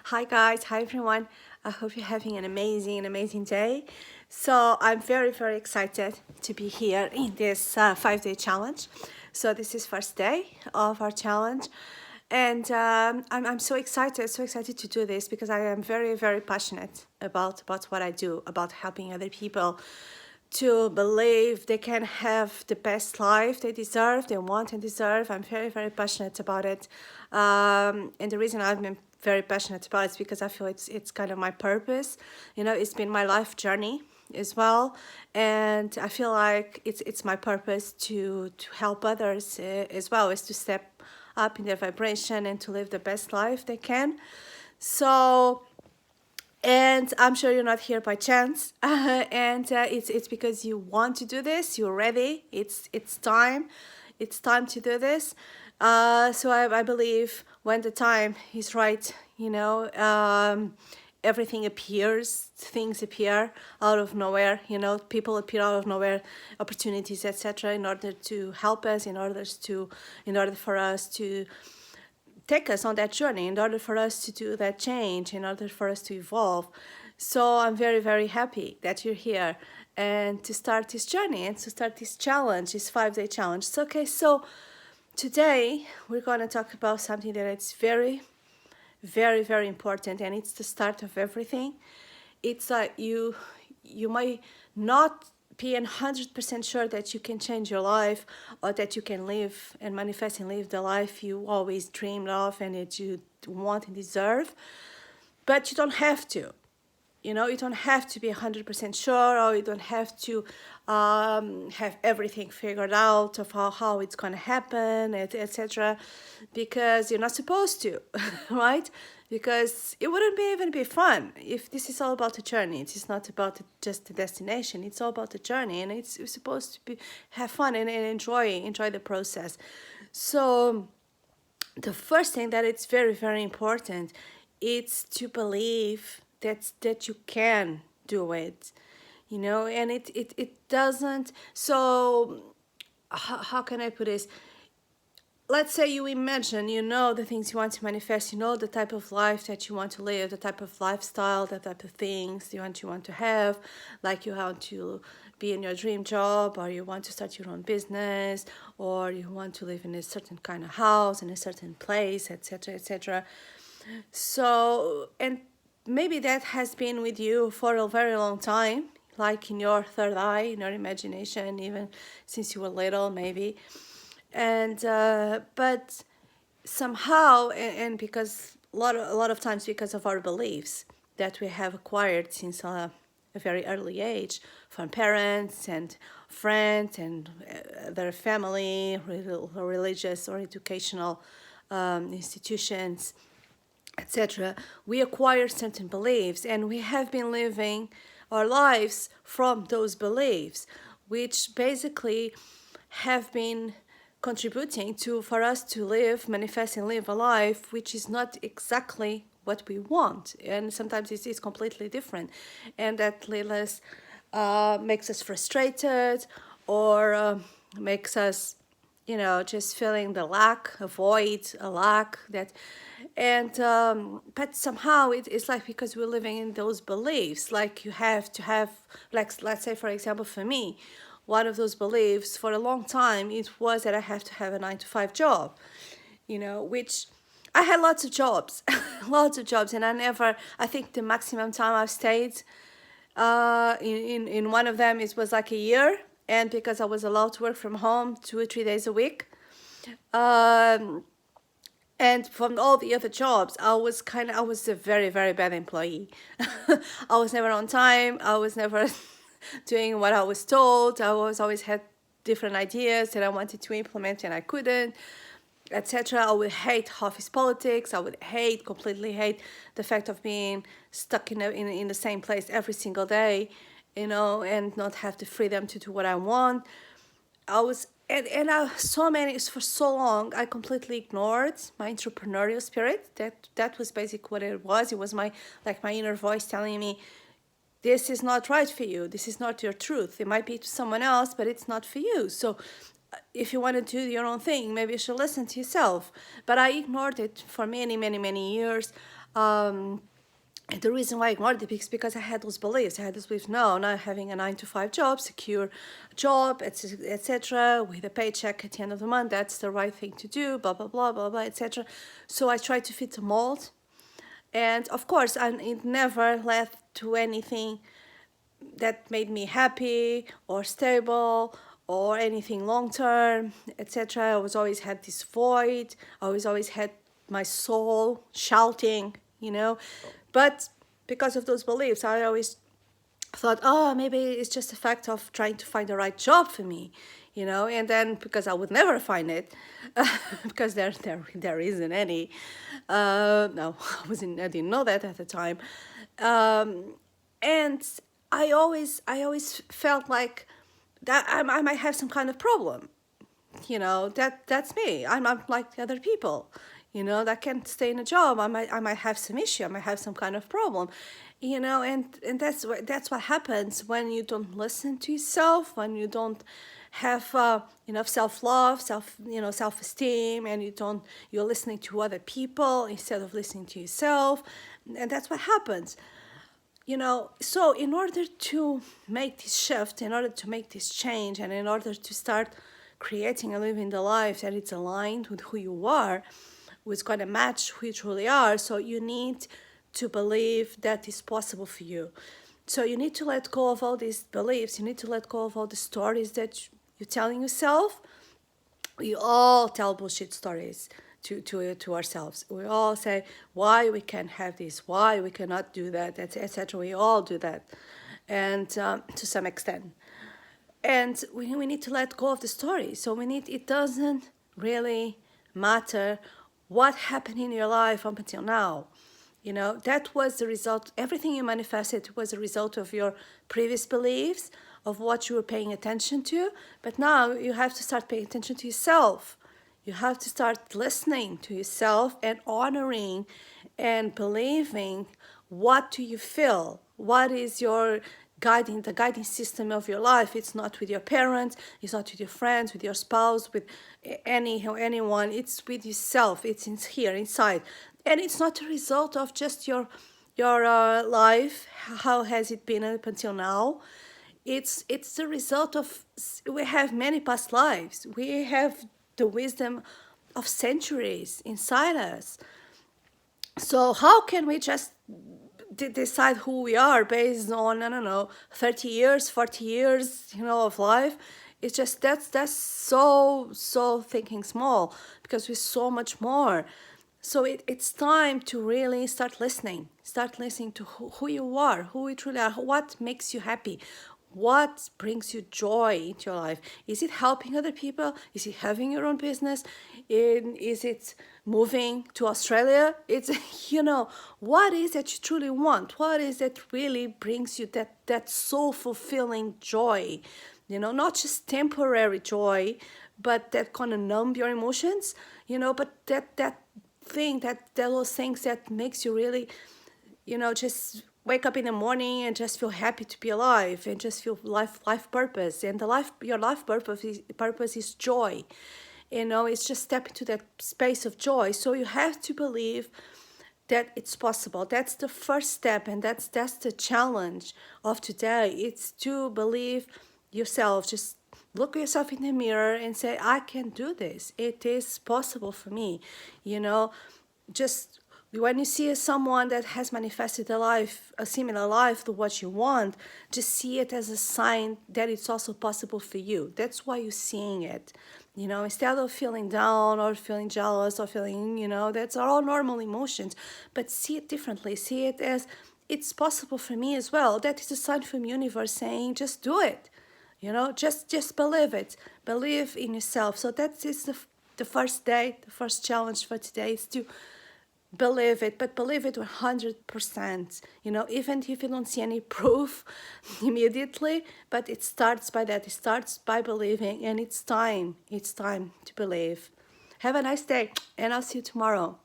Hi guys, hi everyone. I hope you're having an amazing day. So I'm very excited to be here in this 5-day challenge. So this is first day of our challenge, and I'm so excited to do this because I am very passionate about what I do, about helping other people to believe they can have the best life they deserve, they want and deserve. I'm very passionate about it. And the reason I've been very passionate about it is because I feel it's kind of my purpose. You know, it's been my life journey as well. And I feel like it's my purpose to help others as well, is to step up in their vibration and to live the best life they can. So and I'm sure you're not here by chance, and it's because you want to do this. You're ready. It's time to do this. So I believe when the time is right, everything appears, things appear out of nowhere. People appear out of nowhere, opportunities, etc. In order to help us, in order for us to take us on that journey, in order for us to do that change, in order for us to evolve. So I'm very happy that you're here and to start this journey and to start this challenge, this 5-day challenge. So, okay, so today we're going to talk about something that it's very important, and it's the start of everything. It's like you might not be 100% sure that you can change your life, or that you can live and manifest and live the life you always dreamed of and that you want and deserve, but you don't have to. You don't have to be 100% sure, or you don't have to have everything figured out of how it's going to happen, etc., because you're not supposed to, right? Because it wouldn't even be fun if this is all about the journey. It's not about just the destination. It's all about the journey, and it's supposed to be have fun and enjoy the process. So the first thing that it's very important, it's to believe that you can do it, and it doesn't. So how can I put this? Let's say you imagine, the things you want to manifest, the type of life that you want to live, the type of lifestyle, the type of things you want to have, like you want to be in your dream job, or you want to start your own business, or you want to live in a certain kind of house, in a certain place, etc. So, and maybe that has been with you for a very long time, like in your third eye, in your imagination, even since you were little, maybe. And but somehow, and because a lot of times, because of our beliefs that we have acquired since a very early age, from parents and friends and their family, religious or educational institutions, etc., we acquire certain beliefs, and we have been living our lives from those beliefs, which basically have been contributing to for us to live, manifest, and live a life which is not exactly what we want, and sometimes it is completely different, and that makes us frustrated, or makes us, just feeling the lack, a void, a lack that, and but somehow it's like, because we're living in those beliefs, like you have to have, like, let's say for example, for me, one of those beliefs for a long time, it was that I have to have a 9 to 5 job, which I had lots of jobs, lots of jobs, and I think the maximum time I've stayed in one of them, it was like a year, and because I was allowed to work from home 2 or 3 days a week. Um, and from all the other jobs, I was a very bad employee. I was never on time. I was never doing what I was told. I was always had different ideas that I wanted to implement and I couldn't, etc. I would hate office politics. I would completely hate the fact of being stuck in the same place every single day, and not have the freedom to do what I want. I was and I so many for so long I completely ignored my entrepreneurial spirit. That was basically what it was. It was my inner voice telling me, this is not right for you. This is not your truth. It might be to someone else, but it's not for you. So if you want to do your own thing, maybe you should listen to yourself. But I ignored it for many, many, many years. And the reason why I ignored it is because I had those beliefs. I had this belief, no, not having a 9 to 5 job, secure job, etc., with a paycheck at the end of the month, that's the right thing to do, blah, blah, blah, blah, blah, etc. So I tried to fit the mold. And of course, it never led to anything that made me happy or stable or anything long term, etc. I was always had this void. I was always had my soul shouting, But because of those beliefs, I always thought, oh, maybe it's just a fact of trying to find the right job for me, And then because I would never find it, because there isn't any. No, I didn't know that at the time, and I always felt like that I might have some kind of problem. That's me. I'm not like the other people, that can't stay in a job. I might have some issue. I might have some kind of problem, and that's what happens when you don't listen to yourself, when you don't have enough self-love, self-esteem, and you're listening to other people instead of listening to yourself, and that's what happens. So in order to make this shift, in order to make this change, and in order to start creating and living the life that it's aligned with who you are, who's going to match who you truly are, so you need to believe that is possible for you. So you need to let go of all these beliefs. You need to let go of all the stories that you're telling yourself. We all tell bullshit stories to ourselves. We all say why we can't have this, why we cannot do that, etc. We all do that, and to some extent. And we need to let go of the story. So it doesn't really matter what happened in your life up until now. That was the result. Everything you manifested was a result of your previous beliefs, of what you were paying attention to. But now you have to start paying attention to yourself. You have to start listening to yourself and honoring and believing, what do you feel? What is the guiding system of your life? It's not with your parents, it's not with your friends, with your spouse, with anyone. It's with yourself. It's here inside, and it's not a result of just your life. How has it been up until now? It's the result of, we have many past lives. We have the wisdom of centuries inside us. So how can we just decide who we are based on, I don't know, 30 years, 40 years, of life? It's just that's so thinking small, because we're so much more. So it's time to really start listening to who you are, who you truly are, what makes you happy, what brings you joy into your life. Is it helping other people? Is it having your own business? Is it moving to Australia? It's, what is that you truly want? What is that really brings you that soul fulfilling joy? Not just temporary joy, but that kind of numb your emotions, but that thing, those things that makes you really, just wake up in the morning and just feel happy to be alive, and just feel life purpose. And your life purpose is joy. It's just step into that space of joy. So you have to believe that it's possible. That's the first step, and that's the challenge of today. It's to believe yourself. Just look at yourself in the mirror and say, I can do this. It is possible for me. Just when you see someone that has manifested a similar life to what you want, just see it as a sign that it's also possible for you. That's why you're seeing it. Instead of feeling down or feeling jealous or feeling, that's all normal emotions. But see it differently. See it as, it's possible for me as well. That is a sign from universe saying, just do it. Just believe it. Believe in yourself. So that is the first day, the first challenge for today is to believe it, but believe it 100%, even if you don't see any proof immediately, but it starts by that. It starts by believing, and it's time to believe. Have a nice day, and I'll see you tomorrow.